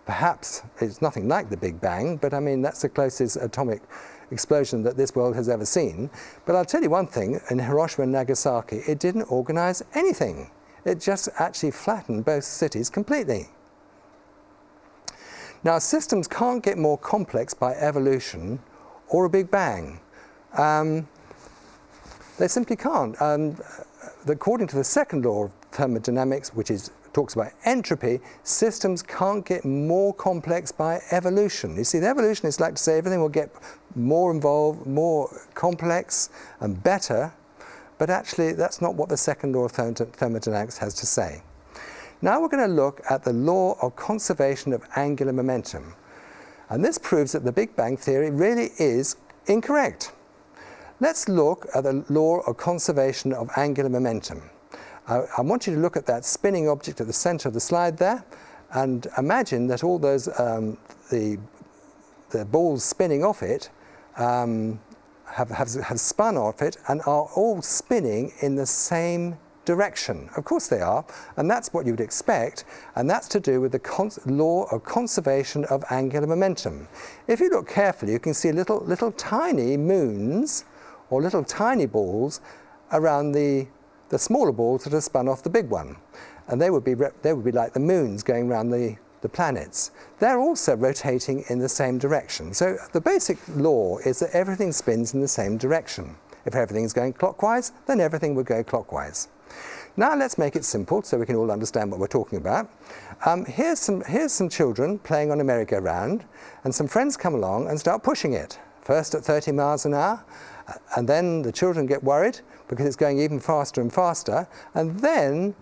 perhaps it's nothing like the Big Bang, but I mean that's the closest atomic explosion that this world has ever seen. But I'll tell you one thing, in Hiroshima and Nagasaki, it didn't organize anything. It just actually flattened both cities completely. Now, systems can't get more complex by evolution or a Big Bang. They simply can't. According to the second law of thermodynamics, which talks about entropy, systems can't get more complex by evolution. You see, the evolutionists like to say everything will get more involved, more complex and better, but actually that's not what the second law of thermodynamics has to say. Now we're going to look at the law of conservation of angular momentum. And this proves that the Big Bang theory really is incorrect. Let's look at the law of conservation of angular momentum. I want you to look at that spinning object at the center of the slide there, and imagine that all those the balls spinning off it have spun off it and are all spinning in the same direction. Of course they are, and that's what you would expect, and that's to do with the law of conservation of angular momentum. If you look carefully, you can see little tiny moons or little tiny balls around the smaller balls that are spun off the big one, and they would be like the moons going around the planets. They're also rotating in the same direction. So the basic law is that everything spins in the same direction. If everything's going clockwise, then everything would go clockwise. Now let's make it simple so we can all understand what we're talking about. Here's some children playing on a merry-go-round, and some friends come along and start pushing it, first at 30 miles an hour, and then the children get worried because it's going even faster and faster, and then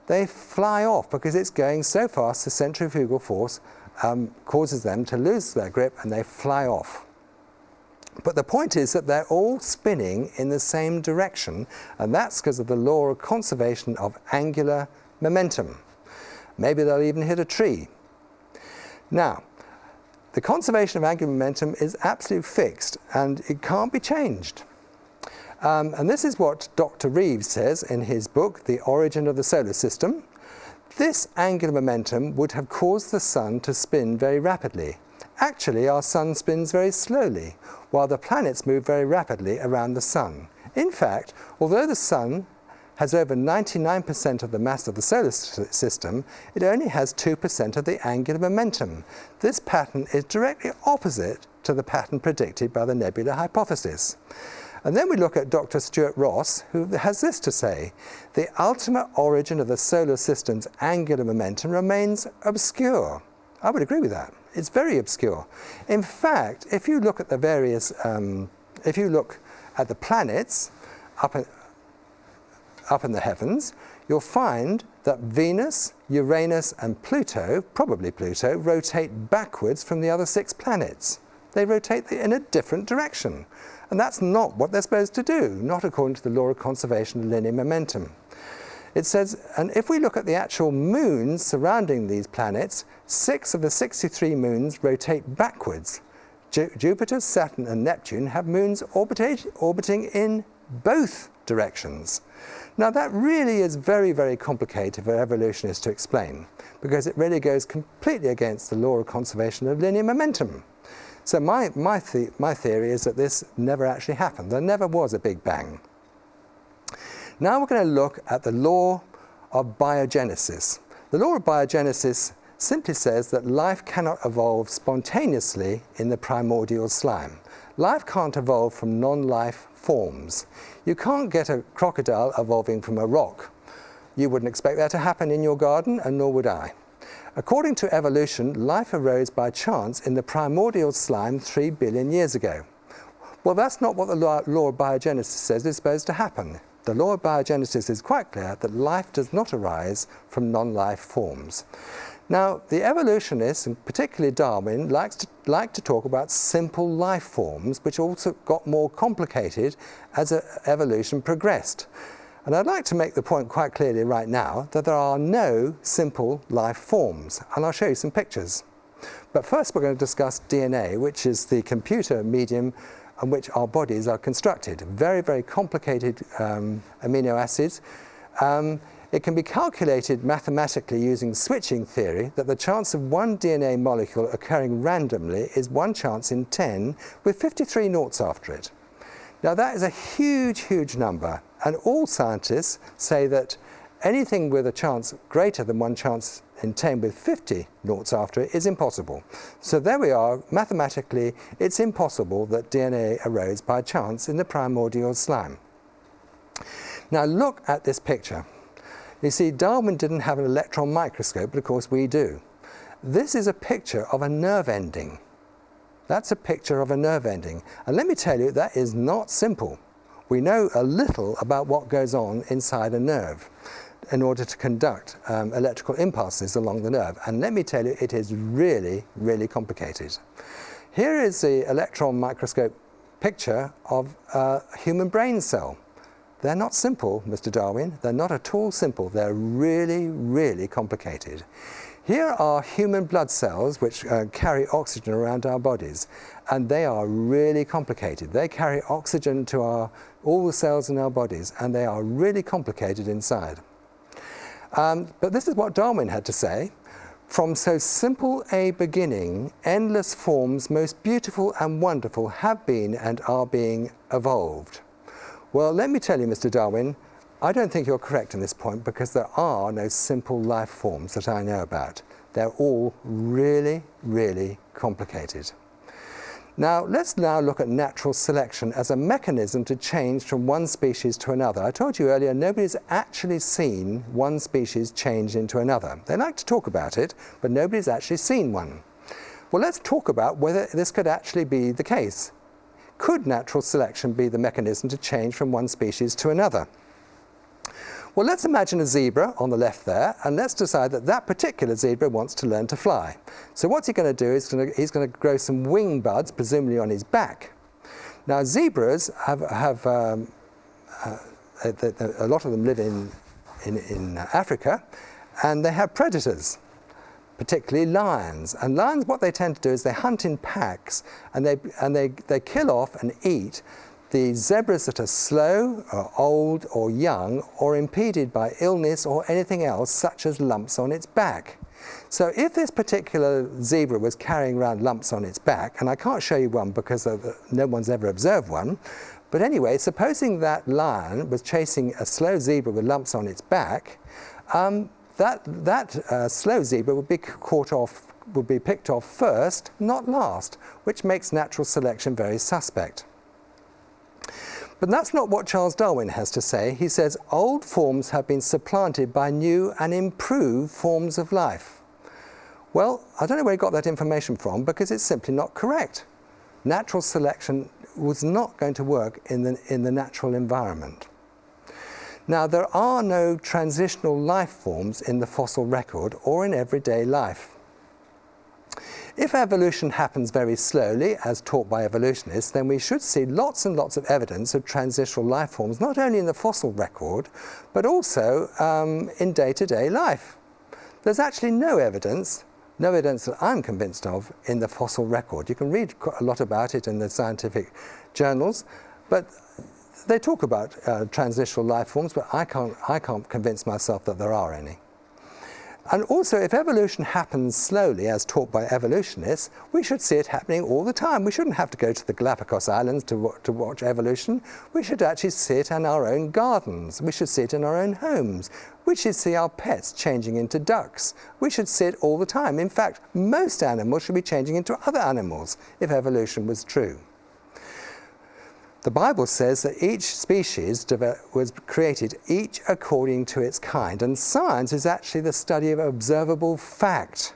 they fly off because it's going so fast the centrifugal force causes them to lose their grip and they fly off. But the point is that they're all spinning in the same direction, and that's because of the law of conservation of angular momentum. Maybe they'll even hit a tree. Now, the conservation of angular momentum is absolutely fixed and it can't be changed. And this is what Dr. Reeves says in his book, The Origin of the Solar System. This angular momentum would have caused the sun to spin very rapidly. Actually, our sun spins very slowly, while the planets move very rapidly around the sun. In fact, although the sun has over 99% of the mass of the solar system, it only has 2% of the angular momentum. This pattern is directly opposite to the pattern predicted by the nebula hypothesis. And then we look at Dr. Stuart Ross, who has this to say: the ultimate origin of the solar system's angular momentum remains obscure. I would agree with that. It's very obscure. In fact, if you look at the various, if you look at the planets up in the heavens, you'll find that Venus, Uranus and Pluto, probably Pluto, rotate backwards from the other 6 planets. They rotate in a different direction. And that's not what they're supposed to do, not according to the law of conservation of linear momentum. It says, and if we look at the actual moons surrounding these planets, 6 of the 63 moons rotate backwards. Jupiter, Saturn and Neptune have moons orbiting in both directions. Now that really is very, very complicated for evolutionists to explain, because it really goes completely against the law of conservation of linear momentum. So my theory is that this never actually happened. There never was a Big Bang. Now we're going to look at the law of biogenesis. The law of biogenesis simply says that life cannot evolve spontaneously in the primordial slime. Life can't evolve from non-life forms. You can't get a crocodile evolving from a rock. You wouldn't expect that to happen in your garden, and nor would I. According to evolution, life arose by chance in the primordial slime 3 billion years ago. Well, that's not what the law of biogenesis says is supposed to happen. The law of biogenesis is quite clear that life does not arise from non-life forms. Now, the evolutionists, and particularly Darwin, like to talk about simple life forms, which also got more complicated as evolution progressed. And I'd like to make the point quite clearly right now that there are no simple life forms, and I'll show you some pictures. But first we're going to discuss DNA, which is the computer medium on which our bodies are constructed. Very, very complicated amino acids. It can be calculated mathematically using switching theory that the chance of one DNA molecule occurring randomly is 1 chance in 10 with 53 noughts after it. Now that is a huge, huge number, and all scientists say that anything with a chance greater than 1 chance in 10 with 50 noughts after it is impossible. So there we are, mathematically it's impossible that DNA arose by chance in the primordial slime. Now look at this picture. You see, Darwin didn't have an electron microscope, but of course we do. This is a picture of a nerve ending. That's a picture of a nerve ending. And let me tell you, that is not simple. We know a little about what goes on inside a nerve in order to conduct electrical impulses along the nerve. And let me tell you, it is really, really complicated. Here is the electron microscope picture of a human brain cell. They're not simple, Mr. Darwin. They're not at all simple. They're really, really complicated. Here are human blood cells which carry oxygen around our bodies, and they are really complicated. They carry oxygen to all the cells in our bodies, and they are really complicated inside. But this is what Darwin had to say. From so simple a beginning, endless forms most beautiful and wonderful have been and are being evolved. Well, let me tell you, Mr. Darwin, I don't think you're correct in this point, because there are no simple life forms that I know about. They're all really, really complicated. Now, let's now look at natural selection as a mechanism to change from one species to another. I told you earlier, nobody's actually seen one species change into another. They like to talk about it, but nobody's actually seen one. Well, let's talk about whether this could actually be the case. Could natural selection be the mechanism to change from one species to another? Well, let's imagine a zebra on the left there, and let's decide that that particular zebra wants to learn to fly. So what's he going to do is he's going to grow some wing buds, presumably on his back. Now, zebras have a lot of them live in Africa, and they have predators, particularly lions. And lions, what they tend to do is they hunt in packs, and they kill off and eat the zebras that are slow, or old, or young, or impeded by illness or anything else, such as lumps on its back. So if this particular zebra was carrying around lumps on its back, and I can't show you one because no one's ever observed one, but anyway, supposing that lion was chasing a slow zebra with lumps on its back, that slow zebra would be picked off first, not last, which makes natural selection very suspect. But that's not what Charles Darwin has to say. He says, old forms have been supplanted by new and improved forms of life. Well, I don't know where he got that information from, because it's simply not correct. Natural selection was not going to work in the natural environment. Now, there are no transitional life forms in the fossil record or in everyday life. If evolution happens very slowly, as taught by evolutionists, then we should see lots and lots of evidence of transitional life forms, not only in the fossil record, but also in day-to-day life. There's actually no evidence that I'm convinced of in the fossil record. You can read quite a lot about it in the scientific journals, but they talk about transitional life forms, but I can't convince myself that there are any. And also, if evolution happens slowly, as taught by evolutionists, we should see it happening all the time. We shouldn't have to go to the Galapagos Islands to watch evolution. We should actually see it in our own gardens. We should see it in our own homes. We should see our pets changing into ducks. We should see it all the time. In fact, most animals should be changing into other animals if evolution was true. The Bible says that each species was created each according to its kind, and science is actually the study of observable fact.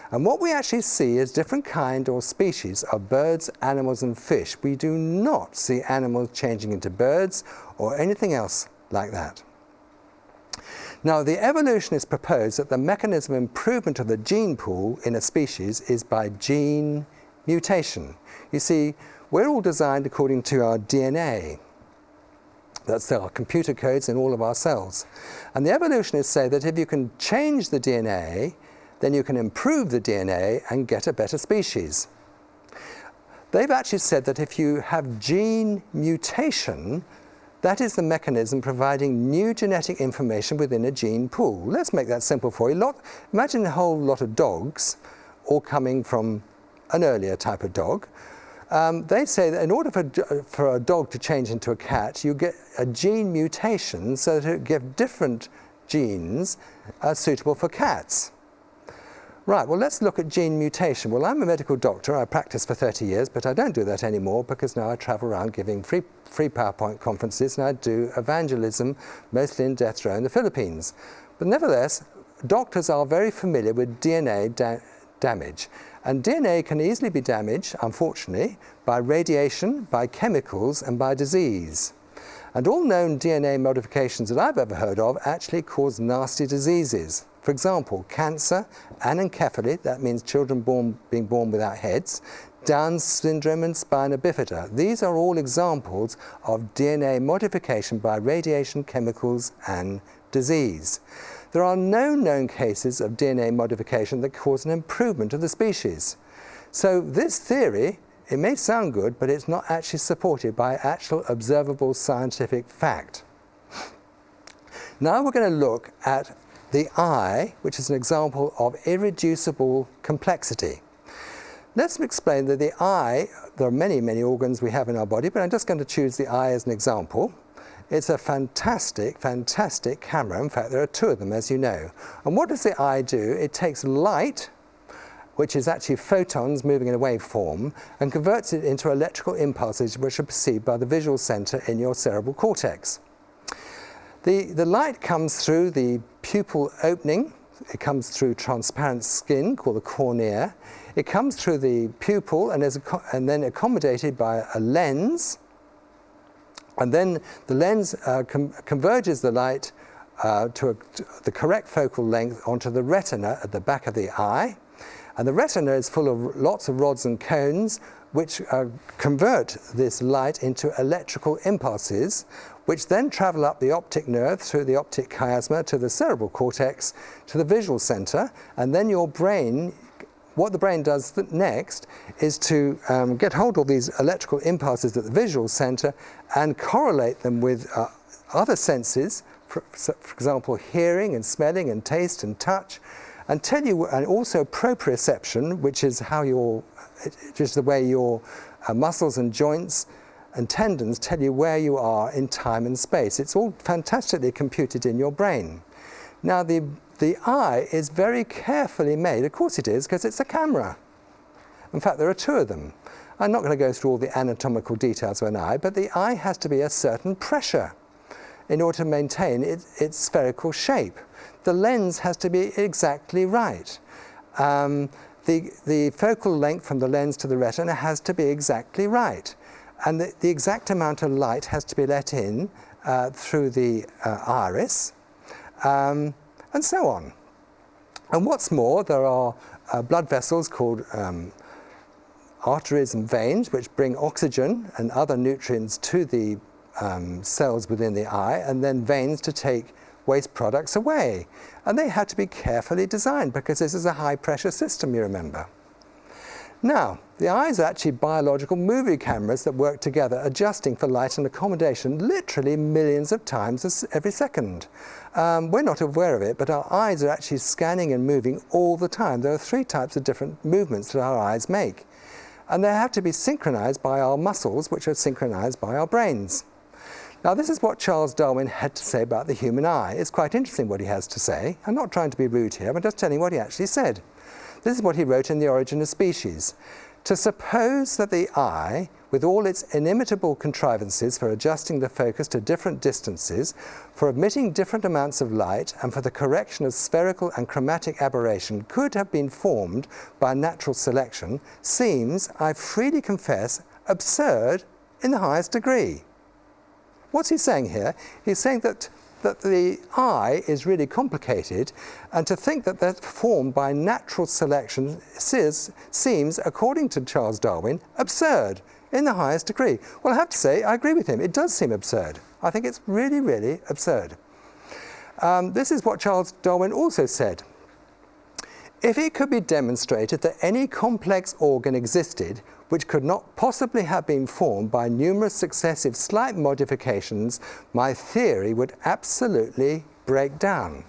And what we actually see is different kind or species of birds, animals and fish. We do not see animals changing into birds or anything else like that. Now, the evolutionists propose that the mechanism of improvement of the gene pool in a species is by gene mutation. You see, we're all designed according to our DNA. That's our computer codes in all of our cells. And the evolutionists say that if you can change the DNA, then you can improve the DNA and get a better species. They've actually said that if you have gene mutation, That is the mechanism providing new genetic information within a gene pool. Let's make that simple for you. Imagine a whole lot of dogs, all coming from an earlier type of dog. They say that in order for a dog to change into a cat, you get a gene mutation so that it gives different genes suitable for cats. Right, well, let's look at gene mutation. Well, I'm a medical doctor. I practiced for 30 years, but I don't do that anymore because now I travel around giving free PowerPoint conferences, and I do evangelism, mostly in death row in the Philippines. But nevertheless, doctors are very familiar with DNA damage. And DNA can easily be damaged, unfortunately, by radiation, by chemicals, and by disease. And all known DNA modifications that I've ever heard of actually cause nasty diseases. For example, cancer, anencephaly, that means children being born without heads, Down syndrome and spina bifida. These are all examples of DNA modification by radiation, chemicals, and disease. There are no known cases of DNA modification that cause an improvement of the species. So this theory, it may sound good, but it's not actually supported by actual observable scientific fact. Now we're going to look at the eye, which is an example of irreducible complexity. Let's explain that the eye, there are many, many organs we have in our body, but I'm just going to choose the eye as an example. It's a fantastic, fantastic camera. In fact, there are two of them, as you know. And what does the eye do? It takes light, which is actually photons moving in a waveform, and converts it into electrical impulses which are perceived by the visual center in your cerebral cortex. The light comes through the pupil opening. It comes through transparent skin called the cornea. It comes through the pupil and then accommodated by a lens. And then the lens converges the light to the correct focal length onto the retina at the back of the eye. And the retina is full of lots of rods and cones which convert this light into electrical impulses, which then travel up the optic nerve through the optic chiasma to the cerebral cortex to the visual center. And then your brain, what the brain does next is to get hold of these electrical impulses at the visual center and correlate them with other senses, for example, hearing and smelling and taste and touch, and tell you, and also proprioception, which is just the way your muscles and joints and tendons tell you where you are in time and space. It's all fantastically computed in your brain. Now, the eye is very carefully made. Of course it is, because it's a camera. In fact, there are two of them. I'm not going to go through all the anatomical details of an eye, but the eye has to be a certain pressure in order to maintain its spherical shape. The lens has to be exactly right. The focal length from the lens to the retina has to be exactly right. And the exact amount of light has to be let in through the iris, and so on. And what's more, there are blood vessels called arteries and veins, which bring oxygen and other nutrients to the cells within the eye, and then veins to take waste products away. And they had to be carefully designed because this is a high-pressure system, you remember. Now, the eyes are actually biological movie cameras that work together, adjusting for light and accommodation literally millions of times every second. We're not aware of it, but our eyes are actually scanning and moving all the time. There are 3 types of different movements that our eyes make. And they have to be synchronized by our muscles, which are synchronized by our brains. Now, this is what Charles Darwin had to say about the human eye. It's quite interesting what he has to say. I'm not trying to be rude here, I'm just telling what he actually said. This is what he wrote in The Origin of Species. To suppose that the eye, with all its inimitable contrivances for adjusting the focus to different distances, for emitting different amounts of light, and for the correction of spherical and chromatic aberration, could have been formed by natural selection, seems, I freely confess, absurd in the highest degree. What's he saying here? He's saying that the eye is really complicated, and to think that that's formed by natural selection seems, according to Charles Darwin, absurd in the highest degree. Well, I have to say, I agree with him. It does seem absurd. I think it's really, really absurd. This is what Charles Darwin also said. If it could be demonstrated that any complex organ existed which could not possibly have been formed by numerous successive slight modifications, my theory would absolutely break down.